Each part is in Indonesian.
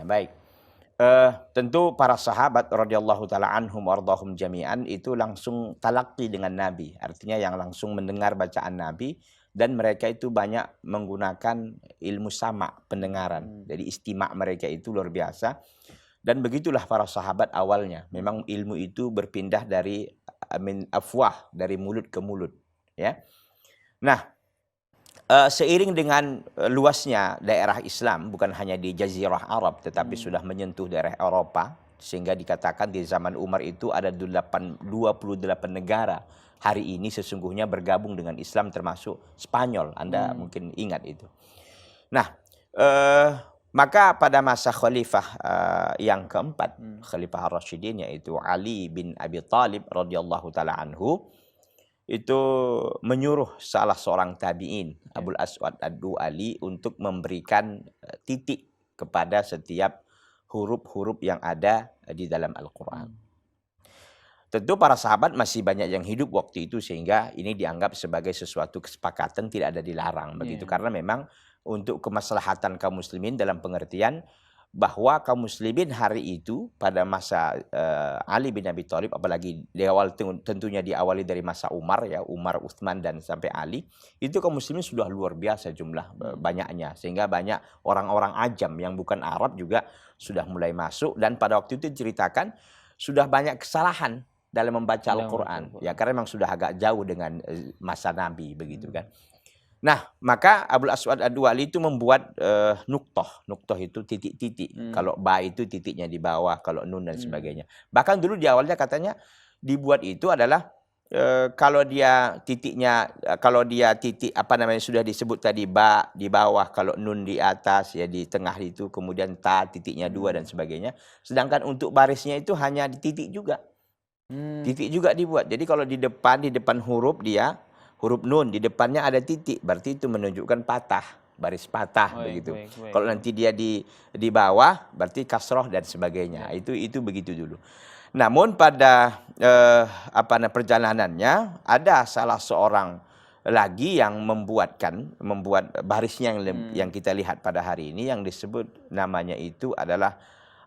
semuanya. Baik. Tentu para sahabat radhiyallahu taala anhum wardahum jami'an itu langsung talaqi dengan Nabi. Artinya yang langsung mendengar bacaan Nabi dan mereka itu banyak menggunakan ilmu sama pendengaran. Jadi istima' mereka itu luar biasa. Dan begitulah para sahabat awalnya. Memang ilmu itu berpindah dari min afwah, dari mulut ke mulut, ya. Nah, seiring dengan luasnya daerah Islam, bukan hanya di Jazirah Arab, tetapi sudah menyentuh daerah Eropa, sehingga dikatakan di zaman Umar itu ada 28 negara hari ini sesungguhnya bergabung dengan Islam, termasuk Spanyol. Anda mungkin ingat itu. Nah, maka pada masa khalifah yang keempat, Khalifah Ar-Rasyidin, yaitu Ali bin Abi Thalib radhiyallahu taala anhu, itu menyuruh salah seorang tabi'in, Abul Aswad Ad-Du'ali, untuk memberikan titik kepada setiap huruf-huruf yang ada di dalam Al-Quran. Tentu para sahabat masih banyak yang hidup waktu itu, sehingga ini dianggap sebagai sesuatu kesepakatan, tidak ada dilarang begitu. Karena memang untuk kemaslahatan kaum muslimin dalam pengertian bahwa kaum muslimin hari itu pada masa Ali bin Abi Thalib, apalagi di awal, tentunya diawali dari masa Umar, ya, Umar, Utsman dan sampai Ali, itu kaum muslimin sudah luar biasa jumlah banyaknya, sehingga banyak orang-orang ajam yang bukan Arab juga sudah mulai masuk. Dan pada waktu itu diceritakan sudah banyak kesalahan dalam membaca Al-Quran, ya, karena memang sudah agak jauh dengan masa Nabi begitu kan. Nah, maka Abul Aswad Ad-Du'ali itu membuat nuktoh. Nuktoh itu titik-titik. Kalau ba itu titiknya di bawah, kalau nun dan sebagainya. Bahkan dulu di awalnya katanya dibuat itu adalah kalau dia titiknya, kalau dia titik apa namanya sudah disebut tadi, ba di bawah, kalau nun di atas, ya di tengah itu, kemudian ta titiknya 2 dan sebagainya. Sedangkan untuk barisnya itu hanya di titik juga. Titik juga dibuat. Jadi kalau di depan huruf dia, huruf nun di depannya ada titik, berarti itu menunjukkan patah, baris patah begitu. Kalau nanti dia di bawah berarti kasroh dan sebagainya. Itu begitu dulu. Namun pada perjalanannya ada salah seorang lagi yang membuat barisnya yang kita lihat pada hari ini, yang disebut namanya itu adalah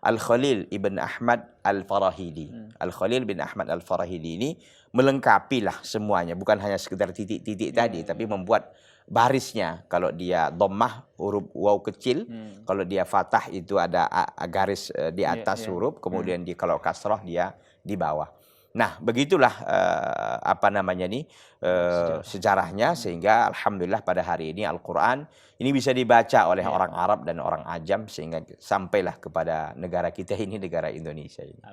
Al-Khalil ibn Ahmad Al-Farahidi. Al-Khalil bin Ahmad Al-Farahidi ini melengkapilah semuanya, bukan hanya sekedar titik-titik tadi, tapi membuat barisnya. Kalau dia dhammah, huruf waw kecil, kalau dia fathah itu ada garis di atas huruf, kemudian kalau kasrah dia di bawah. Nah, begitulah sejarahnya, sehingga alhamdulillah pada hari ini Al-Quran ini bisa dibaca oleh orang Arab dan orang Ajam, sehingga sampailah kepada negara kita ini, negara Indonesia ini.